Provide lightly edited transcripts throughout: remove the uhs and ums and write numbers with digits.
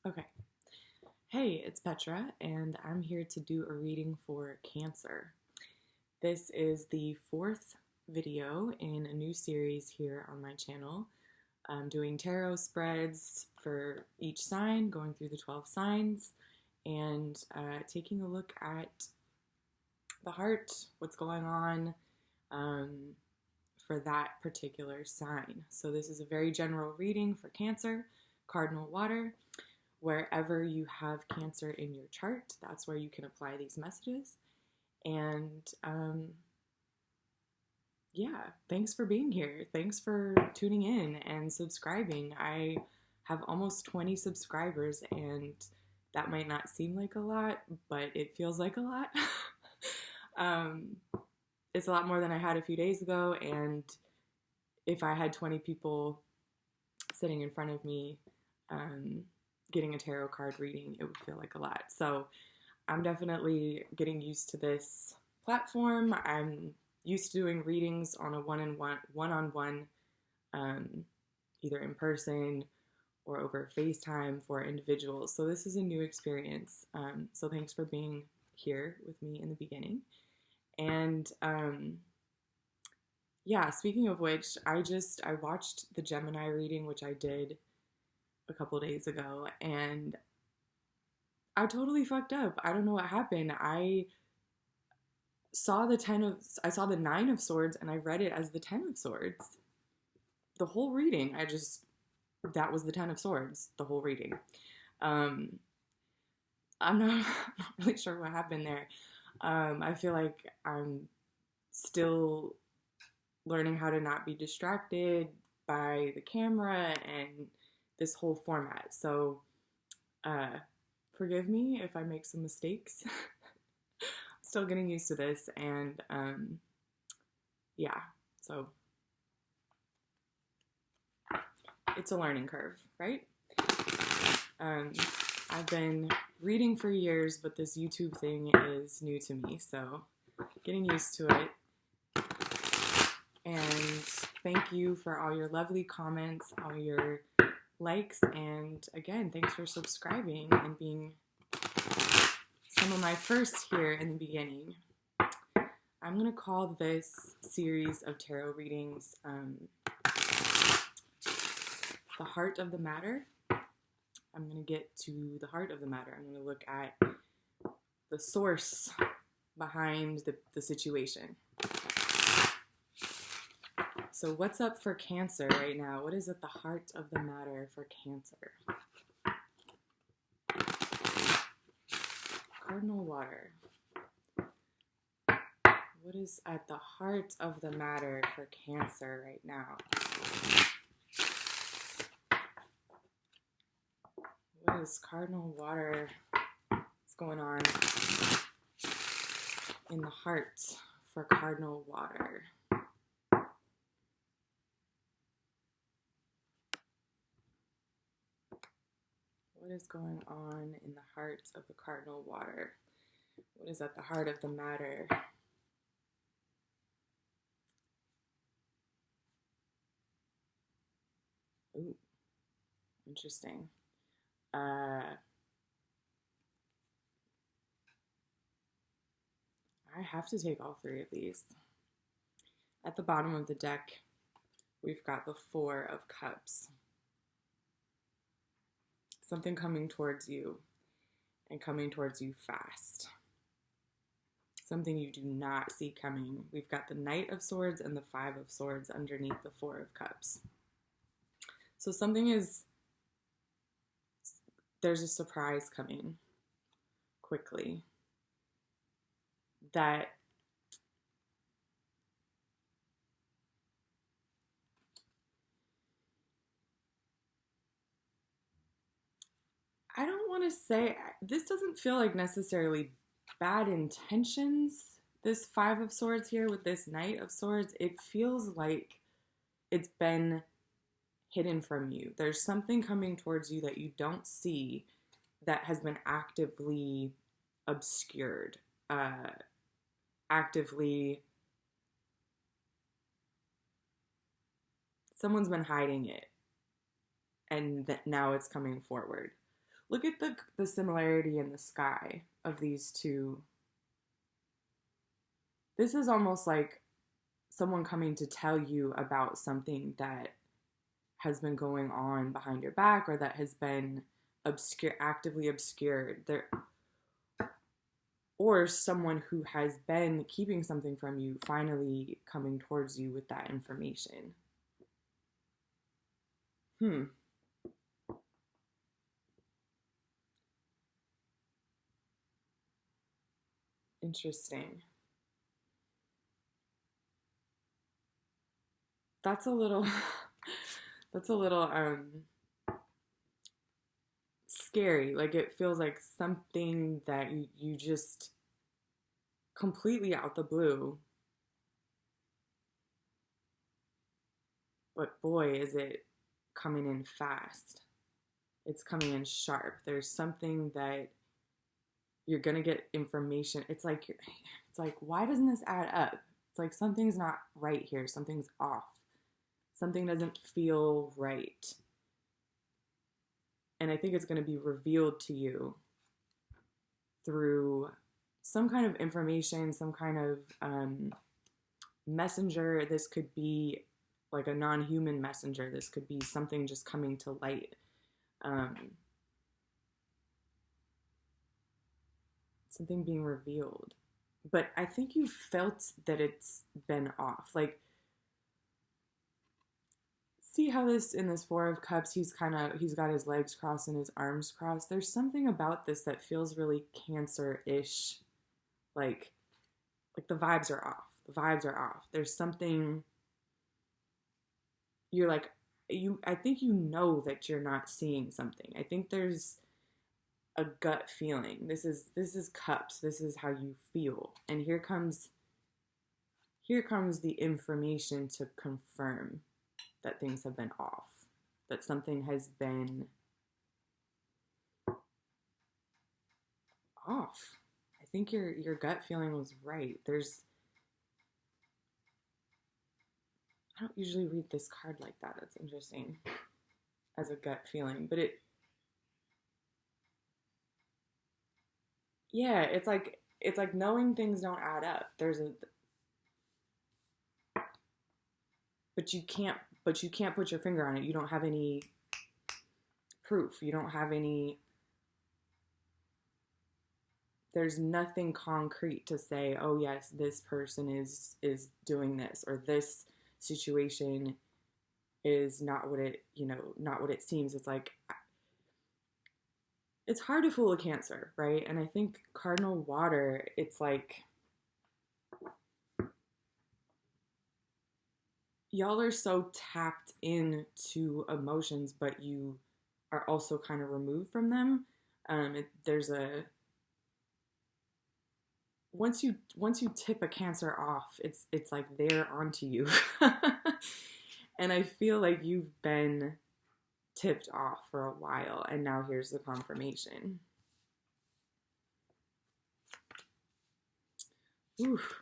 Okay. Hey, it's Petra, and I'm here to do a reading for Cancer. This is the fourth video in a new series here on my channel. I'm doing tarot spreads for each sign, going through the 12 signs, and taking a look at the heart, what's going on for that particular sign. So, this is a very general reading for Cancer, cardinal water. Wherever you have Cancer in your chart, that's where you can apply these messages. And yeah, thanks for being here. Thanks for tuning in and subscribing. I have almost 20 subscribers, and that might not seem like a lot, but it feels like a lot. um, it's a lot more than I had a few days ago, and if I had 20 people sitting in front of me, getting a tarot card reading, it would feel like a lot. So I'm definitely getting used to this platform. I'm used to doing readings on a one-on-one, either in person or over FaceTime for individuals. So this is a new experience. So thanks for being here with me in the beginning. And yeah, speaking of which, I watched the Gemini reading, which I did a couple days ago, and I totally fucked up. I don't know what happened. I saw the Nine of Swords, and I read it as the Ten of Swords. The whole reading, that was the Ten of Swords, the whole reading. I'm not really sure what happened there. I feel like I'm still learning how to not be distracted by the camera and this whole format. So forgive me if I make some mistakes. Still getting used to this, and yeah, so it's a learning curve, right? I've been reading for years, but this YouTube thing is new to me, so getting used to it. And thank you for all your lovely comments, all your likes, and again, thanks for subscribing and being some of my first here in the beginning. I'm going to call this series of tarot readings The Heart of the Matter. I'm going to get to the heart of the matter. I'm going to look at the source behind the situation. So what's up for Cancer right now? What is at the heart of the matter for Cancer? Cardinal water. What is at the heart of the matter for Cancer right now? What is cardinal water? What's going on in the heart for cardinal water? What is going on in the heart of the cardinal water? What is at the heart of the matter? Ooh, interesting. I have to take all three of these. At the bottom of the deck, we've got the Four of Cups. Something coming towards you, and coming towards you fast. Something you do not see coming. We've got the Knight of Swords and the Five of Swords underneath the Four of Cups. So there's a surprise coming quickly that I don't want to say, this doesn't feel like necessarily bad intentions, this Five of Swords here with this Knight of Swords. It feels like it's been hidden from you. There's something coming towards you that you don't see that has been actively obscured, someone's been hiding it, and that now it's coming forward. Look at the similarity in the sky of these two. This is almost like someone coming to tell you about something that has been going on behind your back, or that has been actively obscured. Or someone who has been keeping something from you finally coming towards you with that information. Interesting. That's a little that's a little scary. Like, it feels like something that you just completely out the blue. But boy, is it coming in fast. It's coming in sharp. There's something that you're going to get information. It's like why doesn't this add up? It's like something's not right here. Something's off. Something doesn't feel right. And I think it's going to be revealed to you through some kind of information, some kind of messenger. This could be like a non-human messenger. This could be something just coming to light. Something being revealed. But I think you felt that it's been off. Like, see how in this Four of Cups, he's got his legs crossed and his arms crossed. There's something about this that feels really Cancer-ish. Like the vibes are off. The vibes are off. There's something, you're like, I think you know that you're not seeing something. I think there's a gut feeling. This is Cups. This is how you feel. And here comes the information to confirm that things have been off, that something has been off. I think your gut feeling was right. I don't usually read this card like that. That's interesting, as a gut feeling. But it's like knowing things don't add up. But you can't put your finger on it. You don't have any proof. You don't have any, there's nothing concrete to say, oh yes, this person is doing this, or this situation is not what it seems. It's like, it's hard to fool a Cancer, right? And I think cardinal water, it's like, y'all are so tapped into emotions, but you are also kind of removed from them. Once you tip a Cancer off, it's like they're onto you. And I feel like you've been tipped off for a while, and now here's the confirmation. Oof.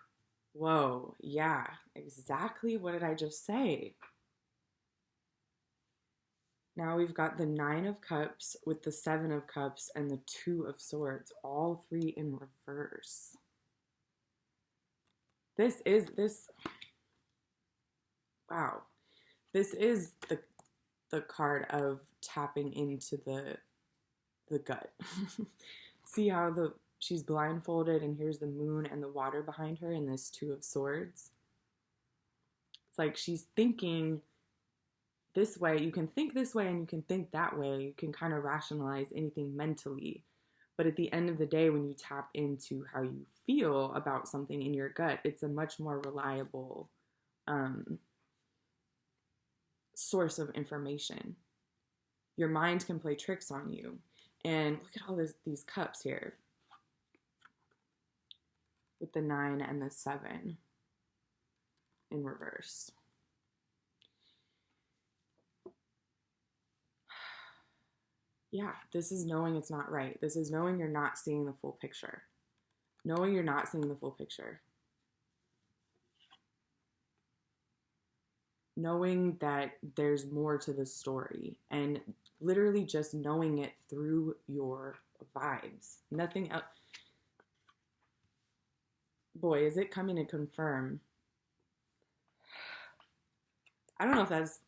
Whoa, yeah, exactly what did I just say? Now we've got the Nine of Cups with the Seven of Cups and the Two of Swords, all three in reverse. Wow. This is the card of tapping into the gut. See how she's blindfolded, and here's the moon and the water behind her, and this Two of Swords. It's like she's thinking this way. You can think this way and you can think that way. You can kind of rationalize anything mentally. But at the end of the day, when you tap into how you feel about something in your gut, it's a much more reliable source of information. Your mind can play tricks on you. And look at all these cups here, with the 9 and the 7 in reverse. Yeah, this is knowing it's not right. This is knowing you're not seeing the full picture. Knowing you're not seeing the full picture. knowing that there's more to the story, and literally just knowing it through your vibes. Nothing else. Boy, is it coming to confirm. I don't know if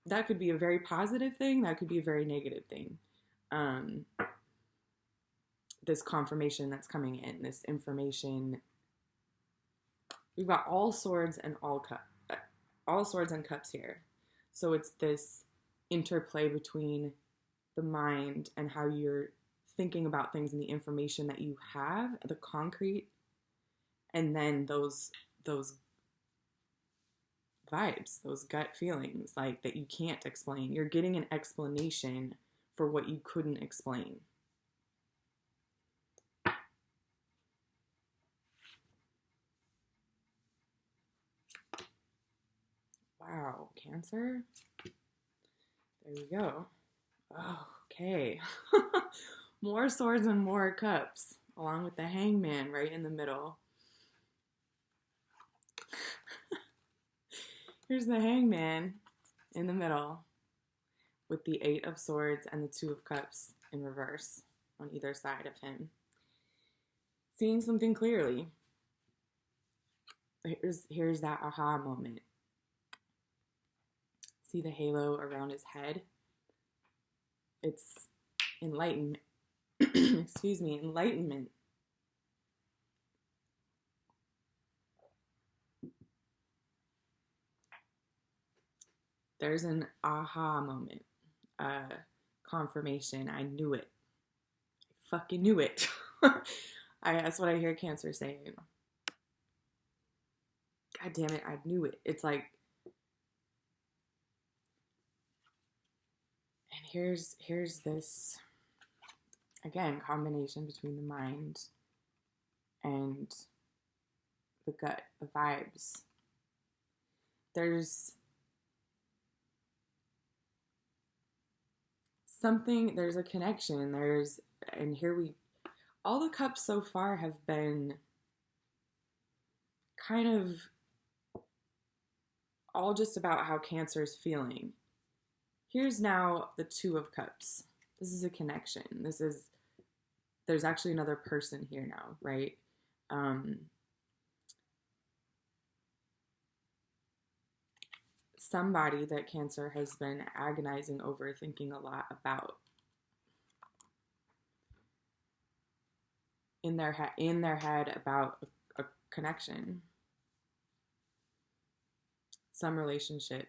that could be a very positive thing, that could be a very negative thing. This confirmation that's coming in, this information. We've got all swords and all swords and cups here. So it's this interplay between the mind and how you're thinking about things and the information that you have, the concrete, and then those vibes, those gut feelings, like, that you can't explain. You're getting an explanation for what you couldn't explain. Wow, Cancer. There we go. Oh, okay. More swords and more cups, along with the Hangman right in the middle. Here's the Hangman in the middle with the 8 of Swords and the 2 of Cups in reverse on either side of him. Seeing something clearly. Here's that aha moment. See the halo around his head? It's enlightenment. Excuse me, enlightenment. There's an aha moment, confirmation. I knew it. I fucking knew it. That's what I hear Cancer saying. God damn it, I knew it. It's like, and here's this, again, combination between the mind and the gut, the vibes. There's something, there's a connection, all the cups so far have been kind of all just about how Cancer's feeling. Here's now the 2 of Cups. This is a connection. There's actually another person here now, right? Somebody that Cancer has been agonizing over, thinking a lot about. In their head about a connection. Some relationship.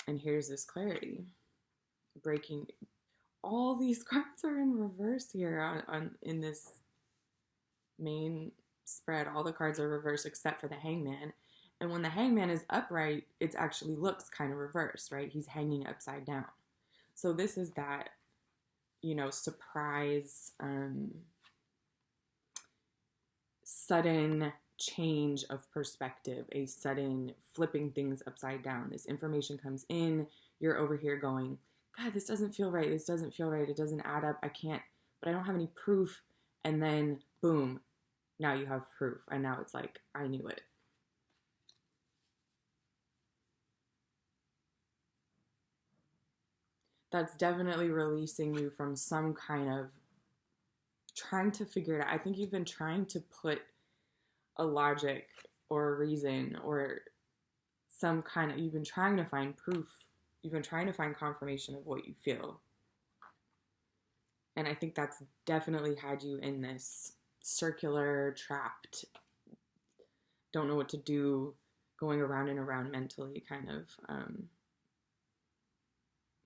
And here's this clarity. Breaking. All these cards are in reverse here in this main spread. All the cards are reversed except for the Hangman. And when the Hangman is upright, it actually looks kind of reversed, right? He's hanging upside down. So this is that, surprise, sudden change of perspective, a sudden flipping things upside down. This information comes in, you're over here going, God, this doesn't feel right. This doesn't feel right. It doesn't add up. I can't, but I don't have any proof. And then boom, now you have proof. And now it's like, I knew it. That's definitely releasing you from some kind of trying to figure it out. I think you've been trying to put a logic or a reason or you've been trying to find proof. You've been trying to find confirmation of what you feel. And I think that's definitely had you in this circular, trapped, don't know what to do, going around and around mentally kind of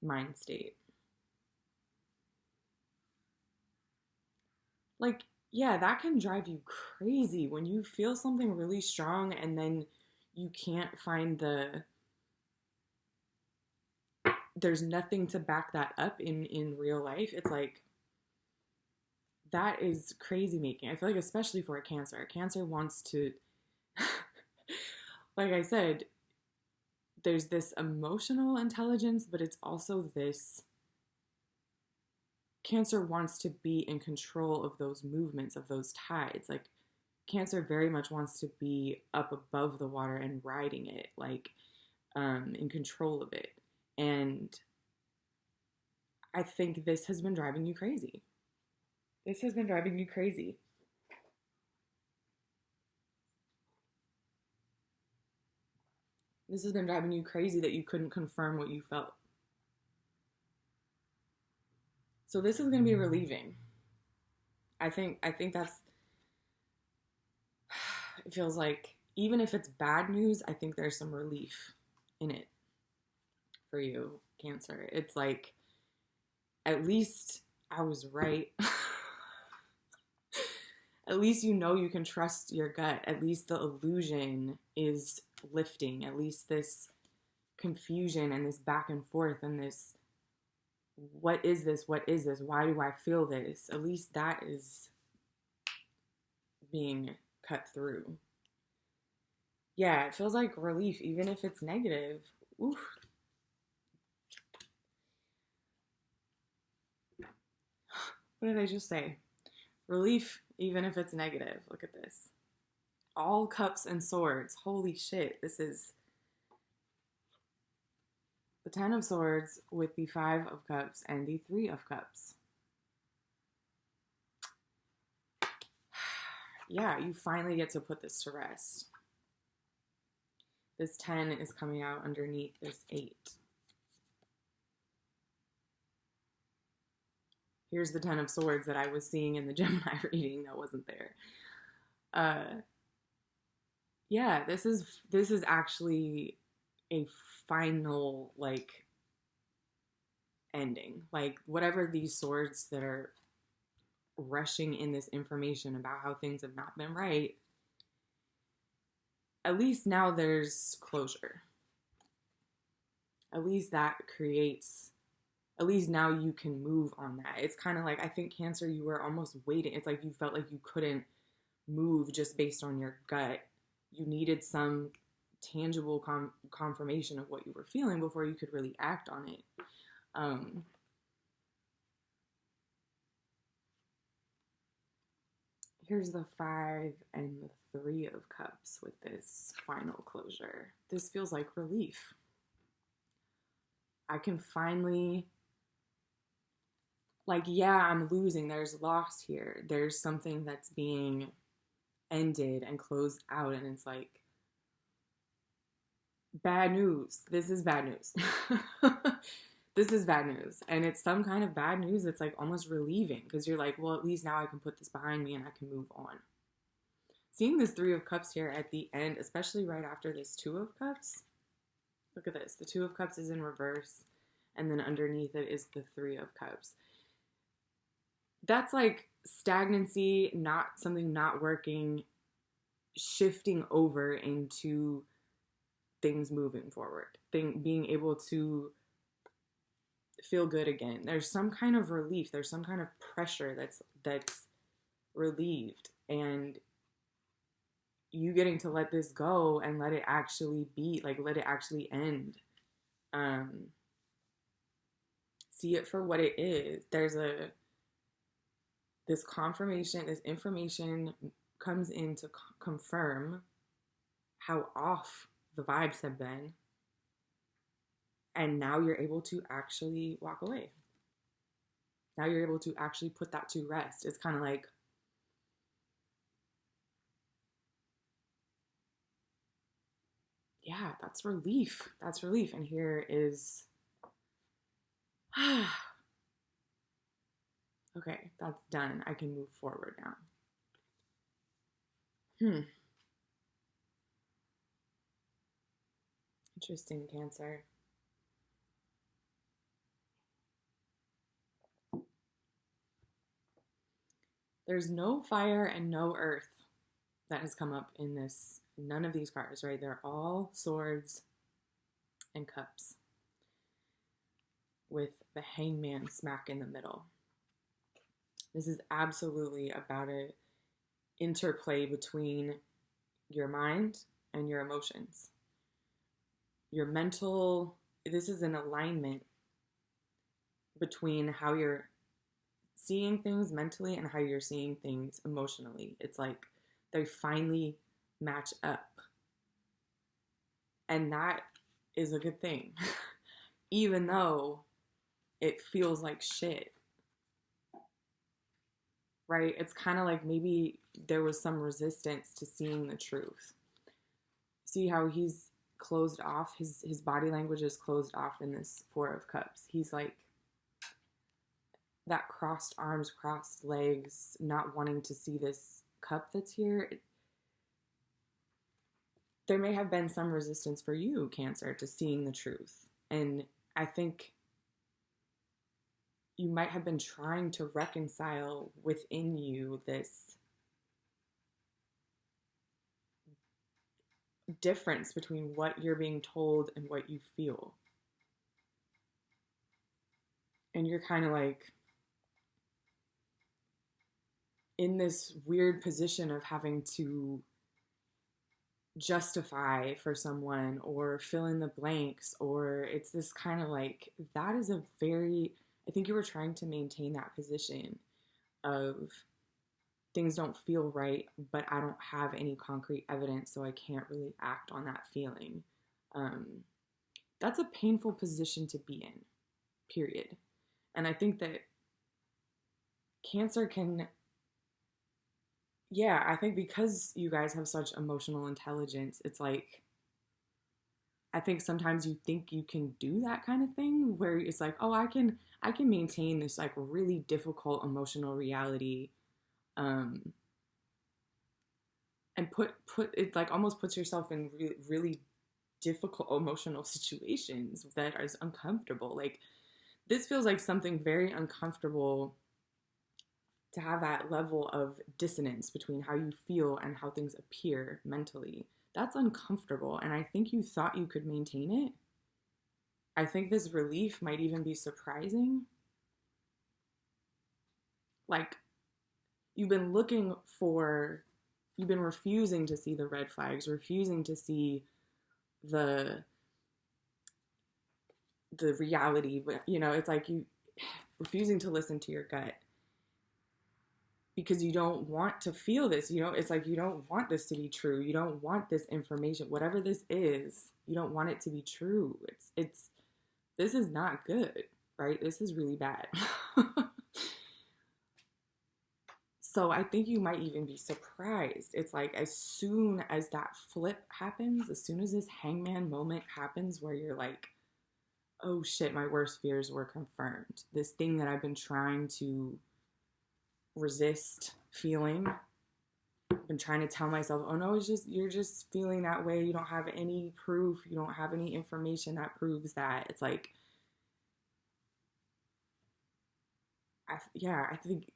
mind state. Like, yeah, that can drive you crazy when you feel something really strong and then you can't find there's nothing to back that up in real life. It's like, that is crazy making. I feel like especially for a Cancer wants to, like I said, there's this emotional intelligence, but it's also this, Cancer wants to be in control of those movements, of those tides. Like, Cancer very much wants to be up above the water and riding it, like in control of it. And I think this has been driving you crazy. This has been driving you crazy. This has been driving you crazy that you couldn't confirm what you felt. So this is going to be relieving. I think that's, it feels like, even if it's bad news, I think there's some relief in it for you, Cancer. It's like, at least I was right. At least you know you can trust your gut. At least the illusion is lifting. At least this confusion and this back and forth and this, what is this? What is this? Why do I feel this? At least that is being cut through. Yeah, it feels like relief, even if it's negative. Oof. What did I just say? Relief, even if it's negative. Look at this. All cups and swords. Holy shit. This is the 10 of swords with the 5 of cups and the 3 of cups. Yeah, you finally get to put this to rest. This 10 is coming out underneath this 8. Here's the 10 of swords that I was seeing in the Gemini reading that wasn't there. Yeah, this is actually a final, like, ending. Like, whatever these swords that are rushing in this information about how things have not been right, at least now there's closure. At least that creates, at least now you can move on that. It's kind of like, I think, Cancer, you were almost waiting. It's like you felt like you couldn't move just based on your gut. You needed some tangible confirmation of what you were feeling before you could really act on it. Here's the 5 and the 3 of cups with this final closure. This feels like relief. I can finally, like, yeah, I'm losing. There's loss here. There's something that's being ended and closed out, and it's like, bad news. This is bad news. This is bad news. And it's some kind of bad news that's like almost relieving, because you're like, well, at least now I can put this behind me and I can move on. Seeing this 3 of cups here at the end, especially right after this 2 of cups. Look at this. The 2 of cups is in reverse, and then underneath it is the 3 of cups. That's like stagnancy, not something not working, shifting over into things moving forward, being able to feel good again. There's some kind of relief. There's some kind of pressure that's relieved, and you getting to let this go and let it actually be, like, let it actually end. See it for what it is. There's this confirmation, this information comes in to confirm how off the vibes have been. And now you're able to actually walk away. Now you're able to actually put that to rest. It's kind of like, yeah, that's relief. That's relief. And here is, okay, that's done. I can move forward now. Interesting, Cancer. There's no fire and no earth that has come up in this, none of these cards, right? They're all swords and cups with the hangman smack in the middle. This is absolutely about an interplay between your mind and your emotions. Your mental, this is an alignment between how you're seeing things mentally and how you're seeing things emotionally. It's like They finally match up. And that is a good thing, even though it feels like shit, right? It's kind of like maybe there was some resistance to seeing the truth. See how he's closed off? His body language is closed off in this Four of Cups. He's like that crossed arms, crossed legs, not wanting to see this cup that's here. There may have been some resistance for you, Cancer, to seeing the truth. And I think you might have been trying to reconcile within you this difference between what you're being told and what you feel. And you're kind of like in this weird position of having to justify for someone or fill in the blanks, or it's this kind of like, that is a very, I think you were trying to maintain that position of things don't feel right, but I don't have any concrete evidence, so I can't really act on that feeling. That's a painful position to be in, period. And I think that Cancer can, I think because you guys have such emotional intelligence, it's like, I think sometimes you think you can do that kind of thing where it's like, oh, I can maintain this like really difficult emotional reality, and put it like almost puts yourself in really difficult emotional situations that are uncomfortable. Like this feels like something very uncomfortable to have that level of dissonance between how you feel and how things appear mentally. That's uncomfortable, and I think you thought you could maintain it. I think this relief might even be surprising. Like, you've been refusing to see the red flags, refusing to see the reality, but it's like you refusing to listen to your gut because you don't want to feel this, it's like you don't want this to be true. You don't want this information, whatever this is, you don't want it to be true. This is not good, right? This is really bad. So I think you might even be surprised. It's like as soon as that flip happens, as soon as this hangman moment happens where you're like, oh shit, my worst fears were confirmed. This thing that I've been trying to resist feeling, I've been trying to tell myself, oh no, you're just feeling that way. You don't have any proof. You don't have any information that proves that. It's like, I think,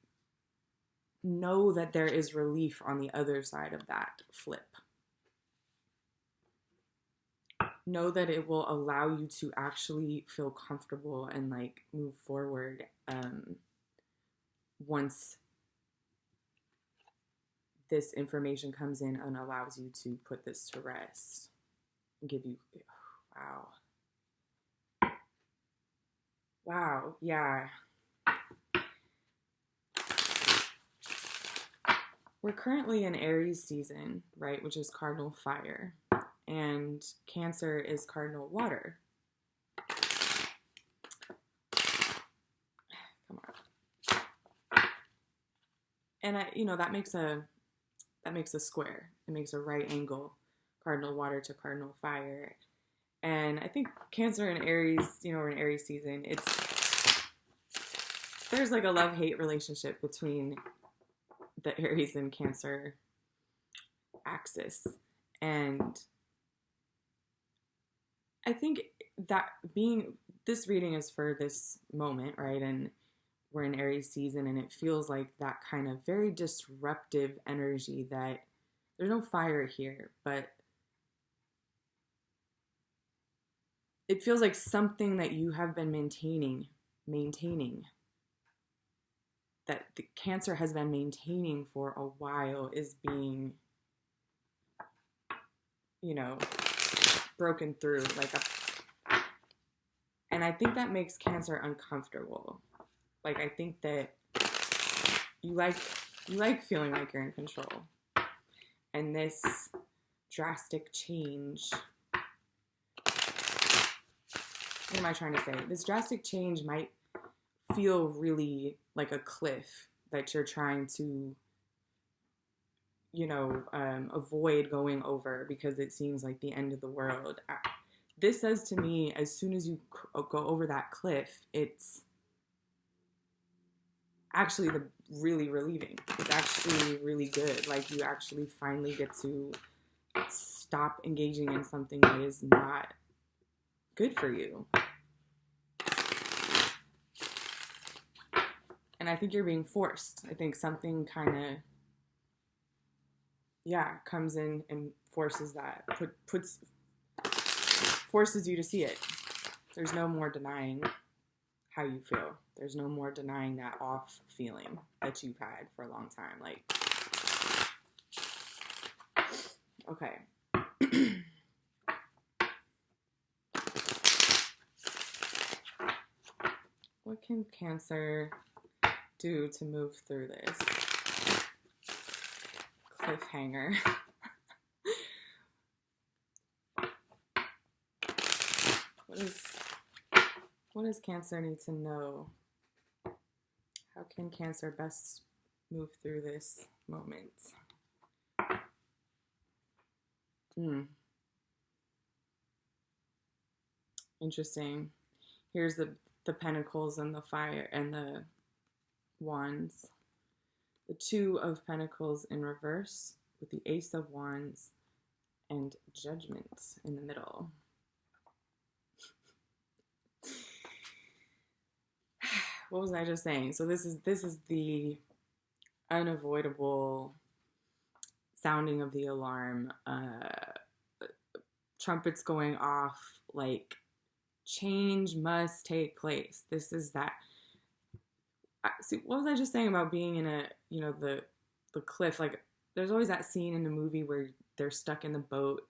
know that there is relief on the other side of that flip. Know that it will allow you to actually feel comfortable and like move forward once this information comes in and allows you to put this to rest and give you, wow, yeah. We're currently in Aries season, right, which is cardinal fire, and Cancer is cardinal water. Come on. And that makes a square. It makes a right angle, cardinal water to cardinal fire. And I think Cancer and Aries, we're in Aries season. There's like a love-hate relationship between the Aries and Cancer axis. And I think that this reading is for this moment, right? And we're in Aries season, and it feels like that kind of very disruptive energy that there's no fire here, but it feels like something that you have been maintaining, that the Cancer has been maintaining for a while is being, broken through and I think that makes Cancer uncomfortable. Like, I think that you like feeling like you're in control. And this drastic change, what am I trying to say? This drastic change might feel really like a cliff that you're trying to, avoid going over because it seems like the end of the world. This says to me, as soon as you go over that cliff, it's actually really relieving. It's actually really good. Like, you actually finally get to stop engaging in something that is not good for you. And I think you're being forced. I think something kind of, comes in and forces that, forces you to see it. There's no more denying how you feel. There's no more denying that off feeling that you've had for a long time. Like, okay. What can Cancer do to move through this cliffhanger? What does Cancer need to know? How can Cancer best move through this moment? Interesting. Here's the Pentacles and the Fire and the Wands. The Two of Pentacles in reverse with the Ace of Wands and Judgment in the middle. What was I just saying? So this is the unavoidable sounding of the alarm. Trumpets going off, like, change must take place. This is that. See, what was I just saying about being in a, the cliff? Like, there's always that scene in the movie where they're stuck in the boat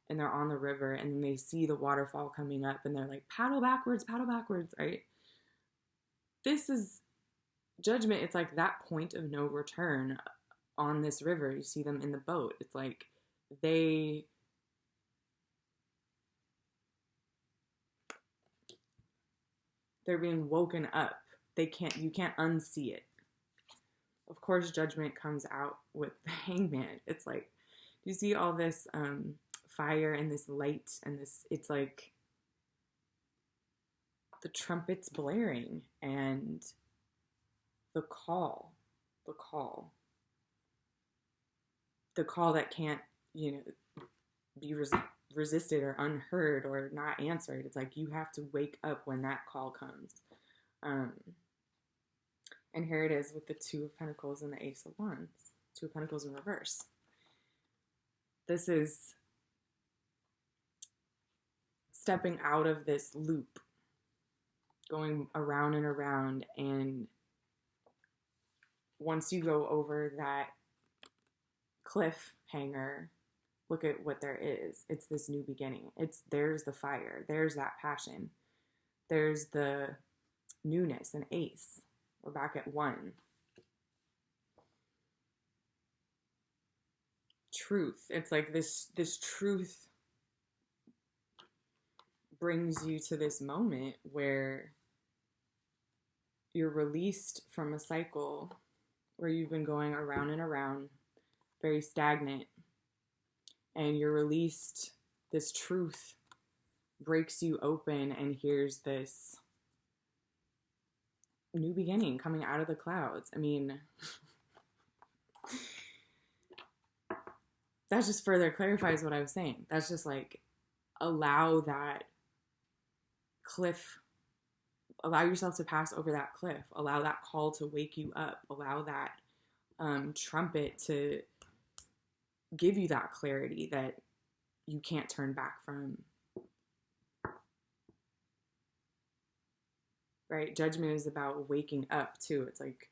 and they're on the river and then they see the waterfall coming up and they're like, paddle backwards, right? This is Judgment. It's like that point of no return on this river. You see them in the boat. It's like they're being woken up. You can't unsee it. Of course, Judgment comes out with the Hangman. It's like, you see all this fire and this light and this, it's like the trumpets blaring and the call that can't, be resisted or unheard or not answered. It's like you have to wake up when that call comes. And here it is with the Two of Pentacles and the Ace of Wands. Two of Pentacles in reverse. This is stepping out of this loop, going around and around, and once you go over that cliffhanger, look at what there is. It's this new beginning. There's the fire. There's that passion. There's the newness and Ace. We're back at 1. Truth. It's like this truth brings you to this moment where you're released from a cycle where you've been going around and around, very stagnant, and you're released. This truth breaks you open, and here's this new beginning coming out of the clouds. I mean, that just further clarifies what I was saying. That's just like, allow that cliff, allow yourself to pass over that cliff, allow that call to wake you up, allow that trumpet to give you that clarity that you can't turn back from. Right? Judgment is about waking up too. It's like,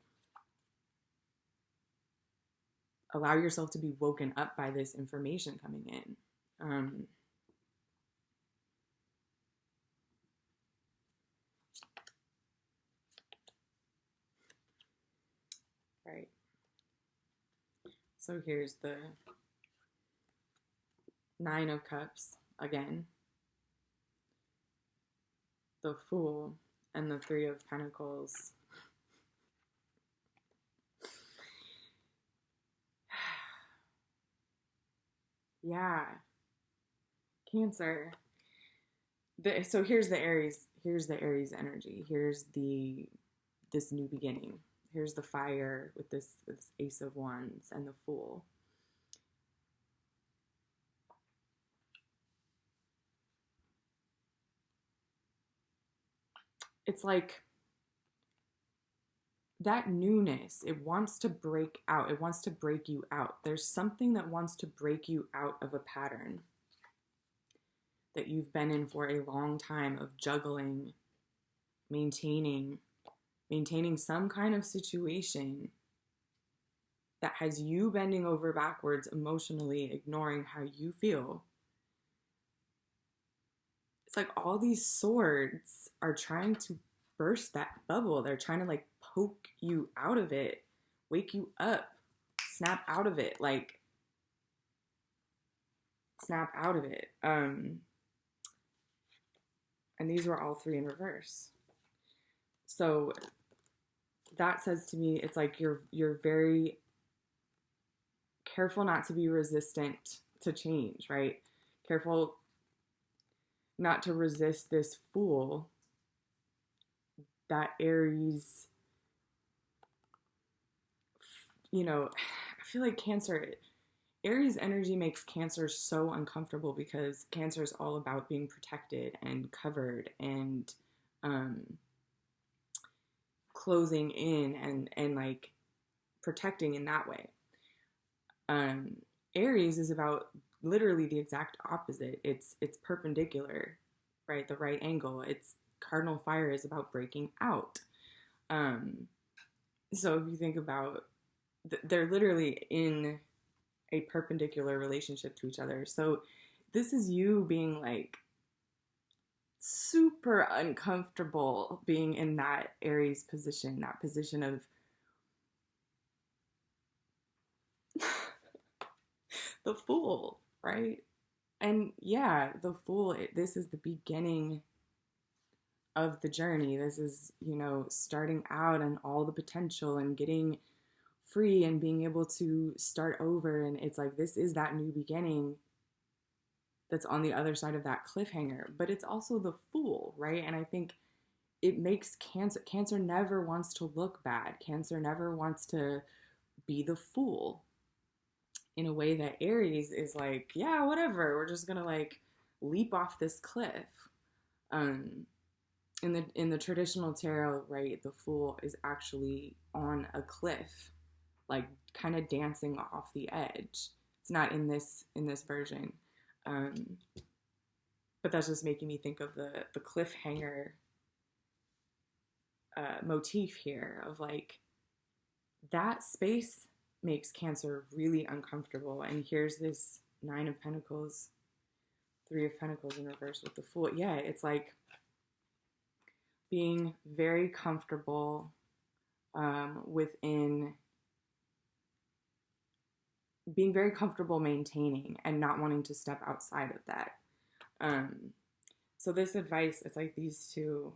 allow yourself to be woken up by this information coming in. Right. So here's the Nine of Cups again, the Fool, and the Three of Pentacles. Yeah, Cancer. So here's the Aries. Here's the Aries energy. Here's this new beginning. Here's the fire with this Ace of Wands and the Fool. It's like that newness, it wants to break out. It wants to break you out. There's something that wants to break you out of a pattern that you've been in for a long time of juggling, maintaining some kind of situation that has you bending over backwards emotionally, ignoring how you feel. It's like all these swords are trying to burst that bubble. They're trying to like poke you out of it, wake you up, snap out of it, like snap out of it. And these were all three in reverse. So that says to me, it's like you're very careful not to be resistant to change, right? Careful not to resist this Fool, that Aries, you know, I feel like Cancer, Aries energy makes Cancer so uncomfortable because Cancer is all about being protected and covered and closing in and like protecting in that way. Aries is about literally the exact opposite. It's perpendicular, right? The right angle. It's cardinal fire is about breaking out. So if you think about, they're literally in a perpendicular relationship to each other. So this is you being like super uncomfortable being in that Aries position, that position of the Fool, right? And yeah, the Fool, this is the beginning of the journey. This is, you know, starting out and all the potential and getting free and being able to start over. And it's like, this is that new beginning that's on the other side of that cliffhanger. But it's also the Fool, right? And I think it makes Cancer never wants to look bad. Cancer never wants to be the Fool, in a way that Aries is like, yeah, whatever, we're just gonna like leap off this cliff. In the traditional tarot, right, the Fool is actually on a cliff, like kind of dancing off the edge. It's not in this version, but that's just making me think of the cliffhanger motif here of like that space makes Cancer really uncomfortable. And here's this Nine of Pentacles, Three of Pentacles in reverse with the Fool. Yeah, it's like being very comfortable within, being very comfortable maintaining and not wanting to step outside of that. So this advice, it's like these two,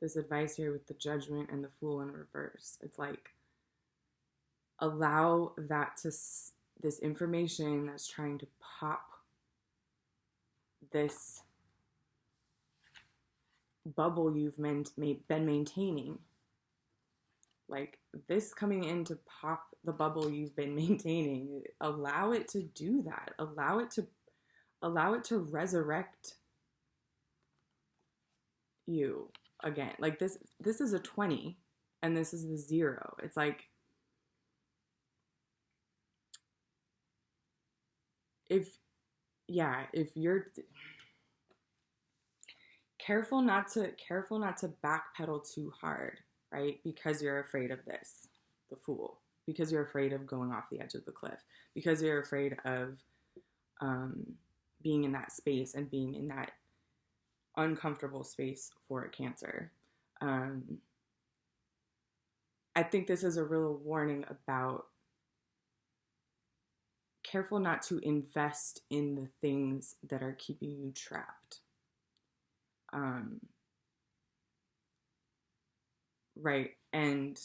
this advice here with the Judgment and the Fool in reverse. It's like, allow that to, this information that's trying to pop this bubble you've been maintaining, like this coming in to pop the bubble you've been maintaining. Allow it to do that. Allow it to resurrect you again. Like this is a 20 and this is the 0. It's like, if you're careful not to backpedal too hard, right? Because you're afraid of this, the Fool, because you're afraid of going off the edge of the cliff, because you're afraid of being in that space and being in that uncomfortable space for a Cancer. I think this is a real warning about careful not to invest in the things that are keeping you trapped. Right? And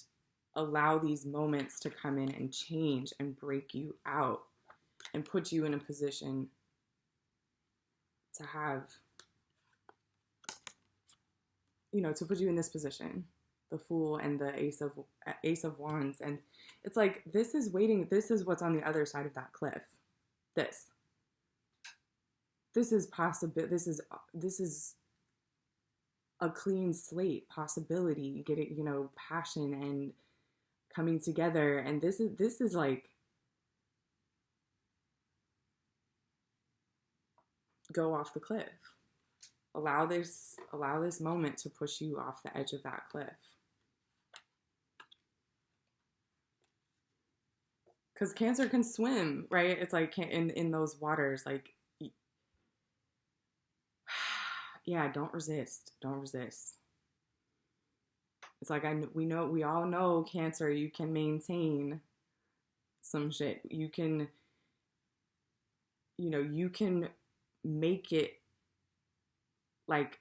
allow these moments to come in and change and break you out and put you in a position to have, to put you in this position, the Fool and the Ace of Wands. And it's like, this is what's on the other side of that cliff. This is possible. This is a clean slate possibility, getting, passion and coming together. And this is like, go off the cliff. Allow this moment to push you off the edge of that cliff. Because Cancer can swim, right? It's like in those waters, like, yeah, don't resist. Don't resist. It's like, we all know, Cancer, you can maintain some shit. You can make it, like,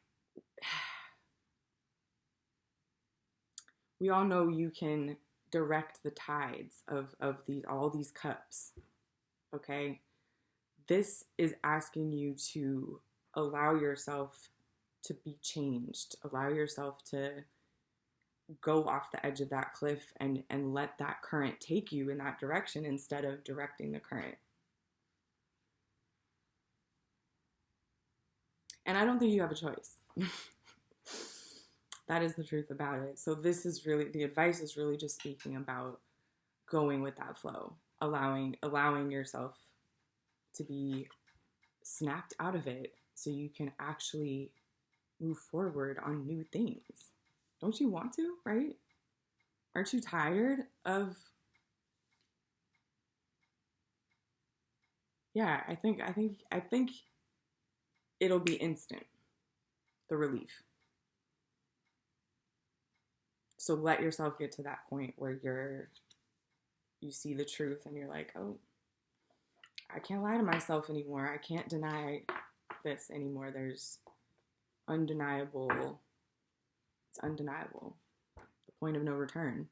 we all know you can direct the tides of all these cups. Okay? This is asking you to allow yourself to be changed. Allow yourself to go off the edge of that cliff and let that current take you in that direction instead of directing the current. And I don't think you have a choice. That is the truth about it. So this is really, the advice is really just speaking about going with that flow, allowing yourself to be snapped out of it so you can actually move forward on new things. Don't you want to, right? Aren't you tired of, yeah, I think it'll be instant, the relief. So let yourself get to that point where you see the truth and you're like, oh, I can't lie to myself anymore. I can't deny this anymore. It's undeniable. The point of no return.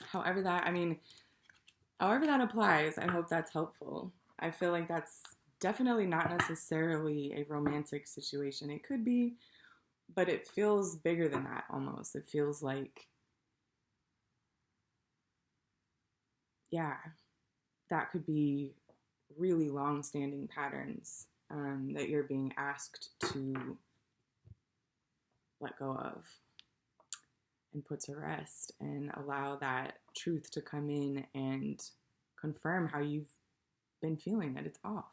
However that applies, I hope that's helpful. I feel like that's definitely not necessarily a romantic situation. It could be, but it feels bigger than that almost. It feels like, yeah, that could be really long-standing patterns that you're being asked to let go of and put to rest, and allow that truth to come in and confirm how you've been feeling, that it's off.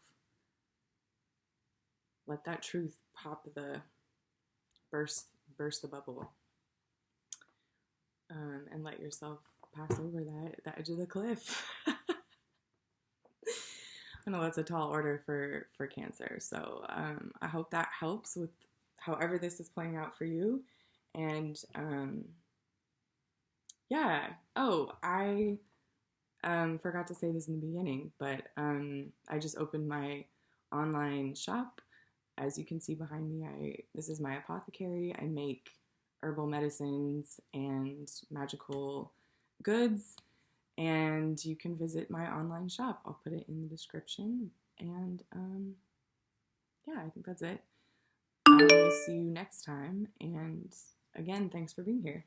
Let that truth burst the bubble, and let yourself pass over that edge of the cliff. I know that's a tall order for Cancer, so I hope that helps with however this is playing out for you. And yeah. Oh, I forgot to say this in the beginning, but I just opened my online shop. As you can see behind me, this is my apothecary. I make herbal medicines and magical goods, and you can visit my online shop. I'll put it in the description. And yeah, I think that's it. I will see you next time. And again, thanks for being here.